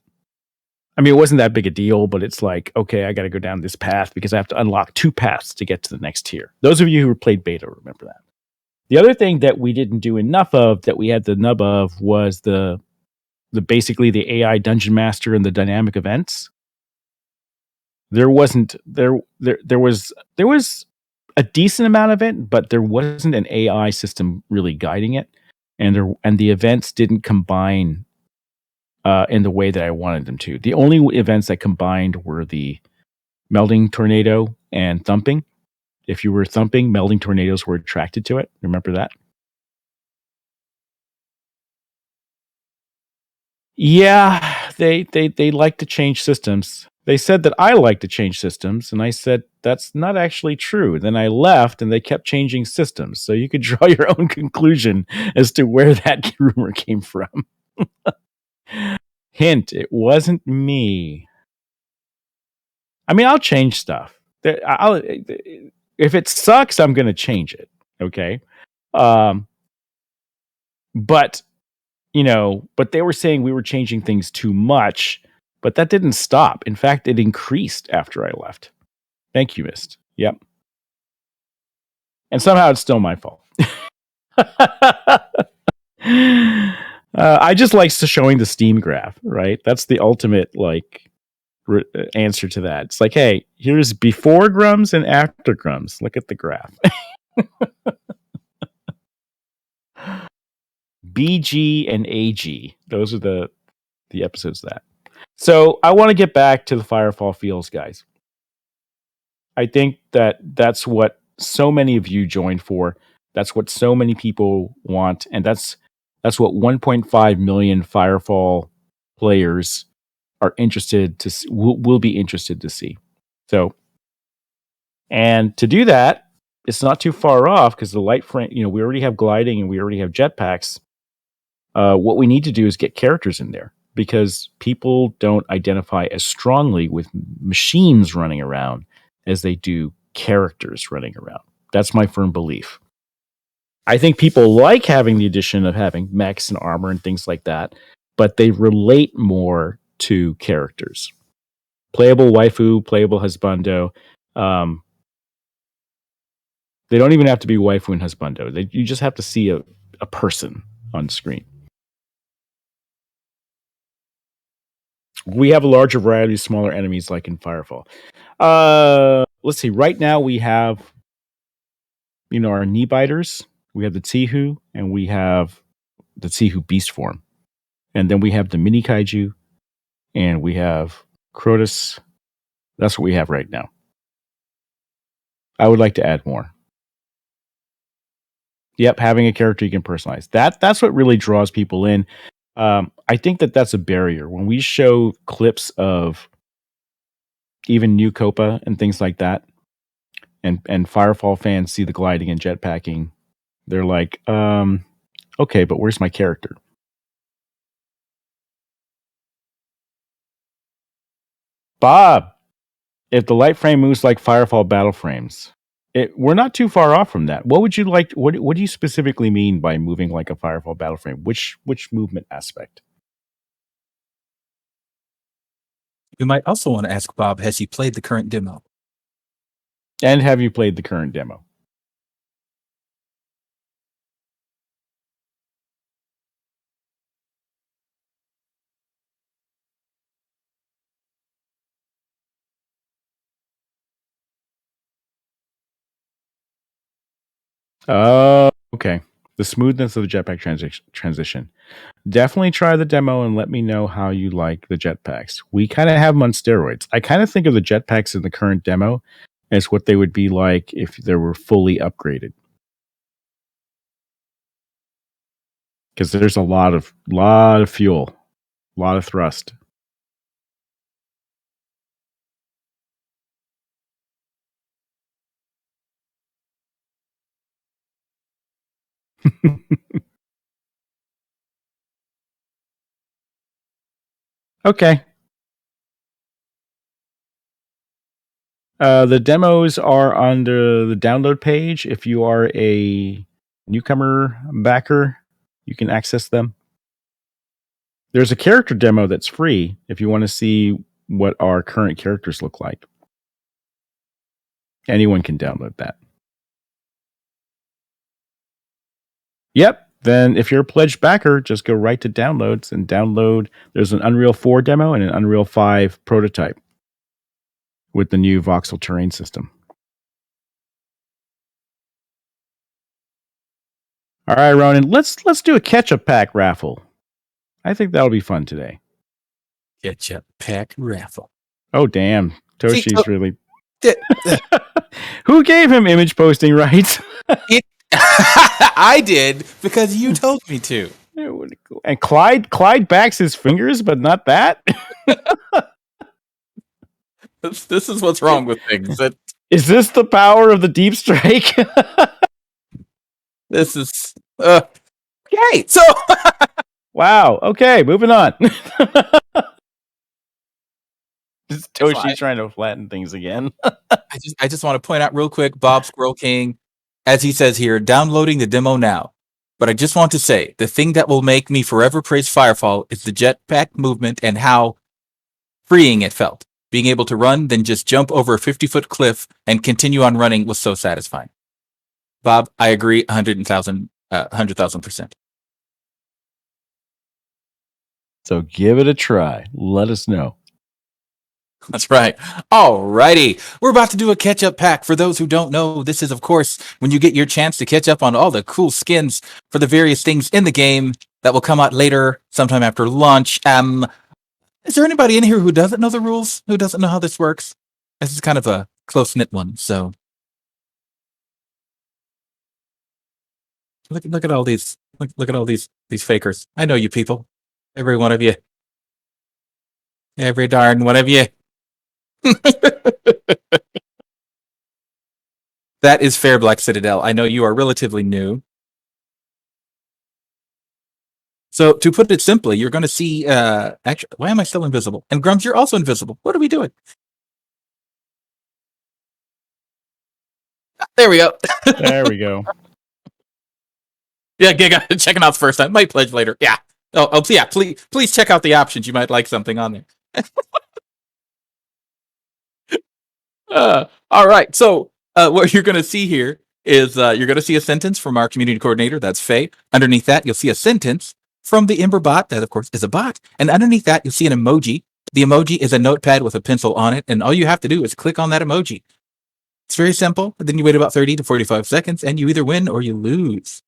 I mean, it wasn't that big a deal, but it's like, okay, I got to go down this path because I have to unlock 2 paths to get to the next tier. Those of you who played beta remember that. The other thing that we didn't do enough of, that we had the nub of, was the basically the AI dungeon master and the dynamic events. There was a decent amount of it, but there wasn't an AI system really guiding it, and the events didn't combine in the way that I wanted them to. The only events that combined were the melting tornado and thumping, If you were thumping, melding tornadoes were attracted to it. Remember that? Yeah, they like to change systems. They said that I like to change systems, and I said that's not actually true. Then I left, and they kept changing systems. So you could draw your own conclusion as to where that rumor came from. Hint: it wasn't me. I mean, I'll change stuff. If it sucks, I'm going to change it. Okay, but but they were saying we were changing things too much. But that didn't stop. In fact, it increased after I left. Thank you, Mist. Yep. And somehow it's still my fault. I just like showing the Steam graph, right? That's the ultimate answer to that. It's like, hey, here's before Grummz and after Grummz. Look at the graph. BG and AG. Those are the episodes of that. So I want to get back to the Firefall feels, guys. I think that's what so many of you joined for. That's what so many people want, and that's what 1.5 million Firefall players are interested to will be interested to see. So, and to do that, it's not too far off because the light frame. We already have gliding and we already have jetpacks. What we need to do is get characters in there because people don't identify as strongly with machines running around as they do characters running around. That's my firm belief. I think people like having the addition of having mechs and armor and things like that, but they relate more to characters. Playable waifu, playable husbando. They don't even have to be waifu and husbando. You just have to see a person on screen. We have a larger variety of smaller enemies like in Firefall. Let's see. Right now we have, our knee biters. We have the Tsihu, and we have the Tsihu beast form. And then we have the mini kaiju, and we have Crotus. That's what we have right now. I would like to add more. Yep, having a character you can personalize. That's what really draws people in. I think that's a barrier. When we show clips of even New Copa and things like that, and Firefall fans see the gliding and jetpacking, they're like, okay, but where's my character? Bob, if the light frame moves like Firefall battle frames, we're not too far off from that. What would you like? What do you specifically mean by moving like a Firefall battle frame? Which movement aspect? We might also want to ask Bob, has he played the current demo? And have you played the current demo? Okay. The smoothness of the jetpack transition. Definitely try the demo and let me know how you like the jetpacks. We kind of have them on steroids. I kind of think of the jetpacks in the current demo as what they would be like if they were fully upgraded. Because there's a lot of fuel, a lot of thrust. Okay. The demos are on the download page. If you are a newcomer backer, you can access them. There's a character demo that's free if you want to see what our current characters look like. Anyone can download that. Yep. Then if you're a pledged backer, just go right to downloads and download. There's an Unreal 4 demo and an Unreal 5 prototype with the new voxel terrain system. All right, Ronan, let's do a ketchup pack raffle. I think that'll be fun today. Ketchup pack raffle. Oh, damn. Toshi's really... Who gave him image posting rights? I did because you told me to. And Clyde backs his fingers, but not that. This is what's wrong with things. Is this the power of the deep strike? This is okay. So wow. Okay, moving on. Just Toshi trying to flatten things again. I just want to point out real quick, Bob Squirrel King, as he says here, downloading the demo now. But I just want to say, the thing that will make me forever praise Firefall is the jetpack movement and how freeing it felt. Being able to run, then just jump over a 50-foot cliff and continue on running was so satisfying. Bob, I agree 100,000%. So give it a try. Let us know. That's right. Alrighty. We're about to do a catch-up pack. For those who don't know, this is, of course, when you get your chance to catch up on all the cool skins for the various things in the game that will come out later, sometime after launch. Is there anybody in here who doesn't know the rules? Who doesn't know how this works? This is kind of a close-knit one, so... Look at all these... Look at all these fakers. I know you people. Every one of you. Every darn one of you. That is fair, Black Citadel. I know you are relatively new. So to put it simply, you're going to see... actually, why am I still invisible? And Grummz, you're also invisible. What are we doing? There we go. There we go. Yeah, Giga, checking out the first time. Might pledge later. Yeah. Oh, yeah. Please check out the options. You might like something on there. All right. So what you're going to see here is you're going to see a sentence from our community coordinator. That's Faye. Underneath that, you'll see a sentence from the Em8er bot. That, of course, is a bot. And underneath that, you'll see an emoji. The emoji is a notepad with a pencil on it. And all you have to do is click on that emoji. It's very simple. Then you wait about 30 to 45 seconds, and you either win or you lose.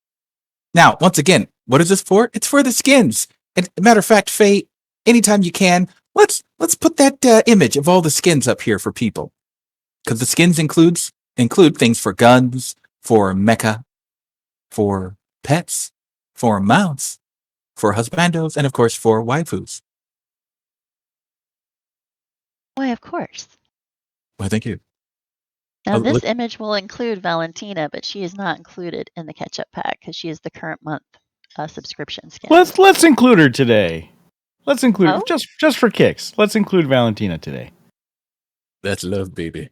Now, once again, what is this for? It's for the skins. And matter of fact, Faye, anytime you can, let's put that image of all the skins up here for people. Because the skins include things for guns, for mecha, for pets, for mounts, for husbandos, and of course for waifus. Why, of course. Why, thank you. Now, this image will include Valentina, but she is not included in the Ketchup pack because she is the current month subscription skin. Let's include her today. Let's include her just for kicks. Let's include Valentina today. That's love, baby.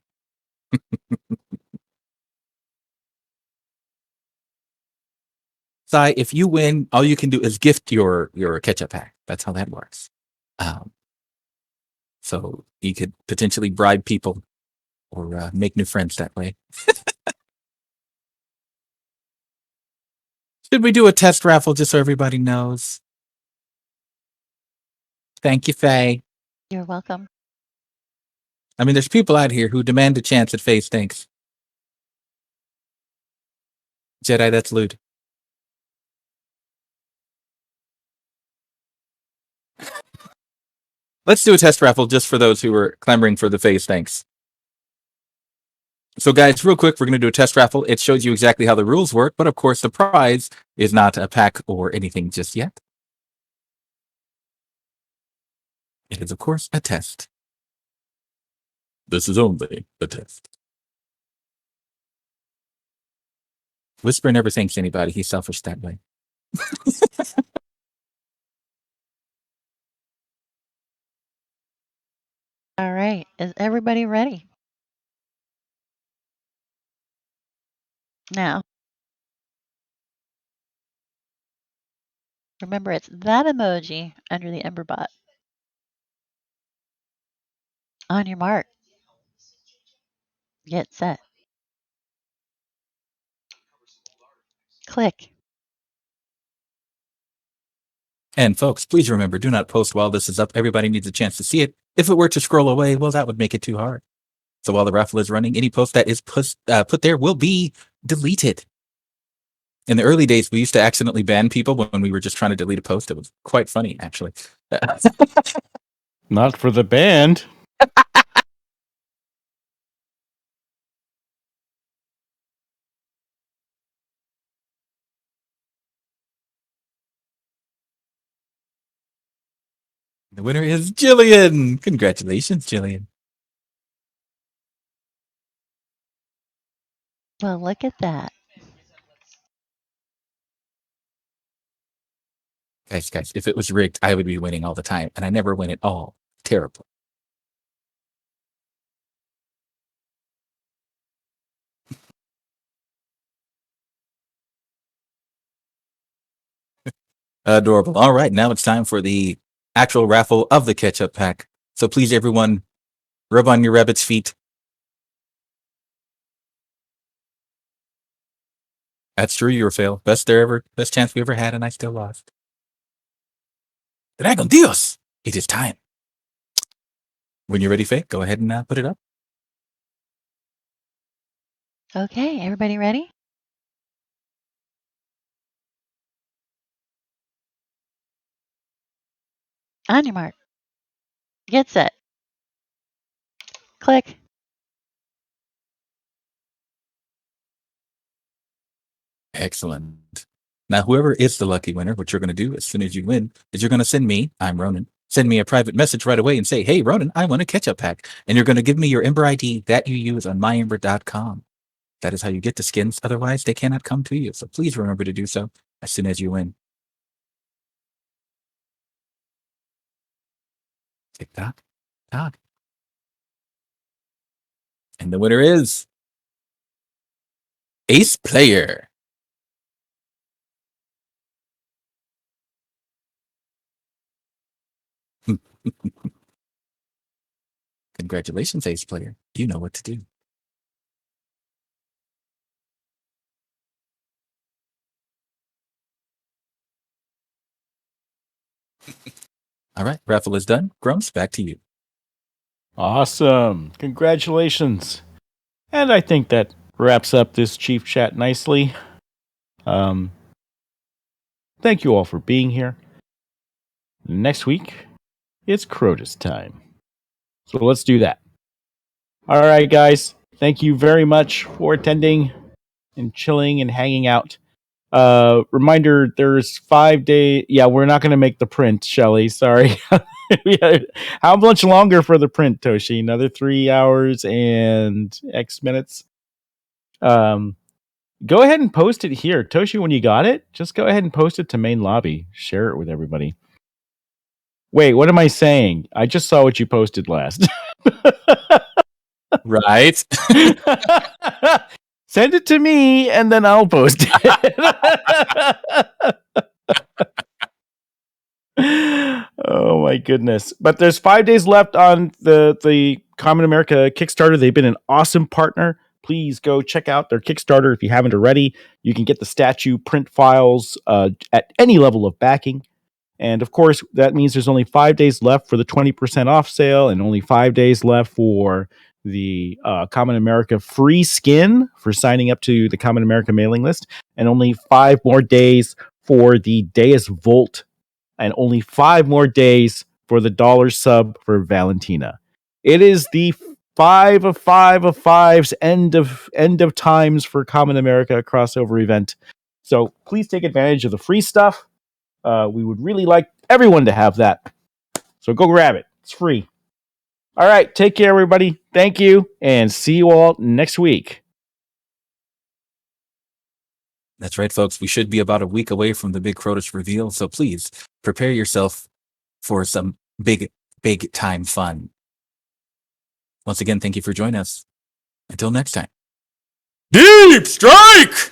Sai, if you win, all you can do is gift your Ketchup pack. That's how that works. So you could potentially bribe people or make new friends that way. Should we do a test raffle just so everybody knows? Thank you, Faye. You're welcome. I mean, there's people out here who demand a chance at Faye stinks. Jedi, that's lewd. Let's do a test raffle just for those who are clamoring for the Faye stinks. So guys, real quick, we're going to do a test raffle. It shows you exactly how the rules work, but of course the prize is not a pack or anything just yet. It is, of course, a test. This is only a test. Whisper never thanks anybody. He's selfish that way. All right. Is everybody ready? Now, remember, it's that emoji under the Em8er bot. On your mark. Get set. Click. And folks, please remember, do not post while this is up. Everybody needs a chance to see it. If it were to scroll away, well, that would make it too hard. So while the raffle is running, any post that is put there will be deleted. In the early days, we used to accidentally ban people when we were just trying to delete a post. It was quite funny, actually. Not for the band. The winner is Jillian. Congratulations, Jillian. Well, look at that. Guys, if it was rigged, I would be winning all the time, and I never win at all. Terrible. Adorable. All right, now it's time for the actual raffle of the Ketchup pack. So please, everyone, rub on your rabbit's feet. That's true, you were fail. Best chance we ever had, and I still lost. Dragon Dios! It is time. When you're ready, Faye, go ahead and put it up. Okay, everybody ready? On your mark. Get set. Click. Excellent. Now, whoever is the lucky winner, what you're going to do as soon as you win is you're going to send me, I'm Ronan, send me a private message right away and say, hey, Ronan, I want a Ketchup pack. And you're going to give me your Em8er ID that you use on myem8er.com. That is how you get the skins. Otherwise, they cannot come to you. So please remember to do so as soon as you win. Tick tock, tock. And the winner is Ace Player. Congratulations, Ace Player. You know what to do. All right, raffle is done. Grummz, back to you. Awesome. Congratulations. And I think that wraps up this Chief Chat nicely. Thank you all for being here. Next week, it's Crotus time. So let's do that. All right, guys. Thank you very much for attending and chilling and hanging out. Reminder, there's 5 days. Yeah, we're not going to make the print, Shelly. Sorry. How much longer for the print, Toshi? Another 3 hours and X minutes? Go ahead and post it here. Toshi, when you got it, just go ahead and post it to main lobby. Share it with everybody. Wait, what am I saying? I just saw what you posted last. Right. Send it to me, and then I'll post it. Oh, my goodness. But there's 5 days left on the Kamen America Kickstarter. They've been an awesome partner. Please go check out their Kickstarter if you haven't already. You can get the statue print files at any level of backing. And of course, that means there's only 5 days left for the 20% off sale and only 5 days left for the Kamen America free skin for signing up to the Kamen America mailing list, and only 5 more days for the Deus Volt, and only 5 more days for the $1 sub for Valentina. It is the 5 of 5 of 5's end of times for Kamen America crossover event. So please take advantage of the free stuff. We would really like everyone to have that. So go grab it. It's free. All right. Take care, everybody. Thank you. And see you all next week. That's right, folks. We should be about a week away from the big Crotus reveal. So please prepare yourself for some big time fun. Once again, thank you for joining us. Until next time. Deep Strike!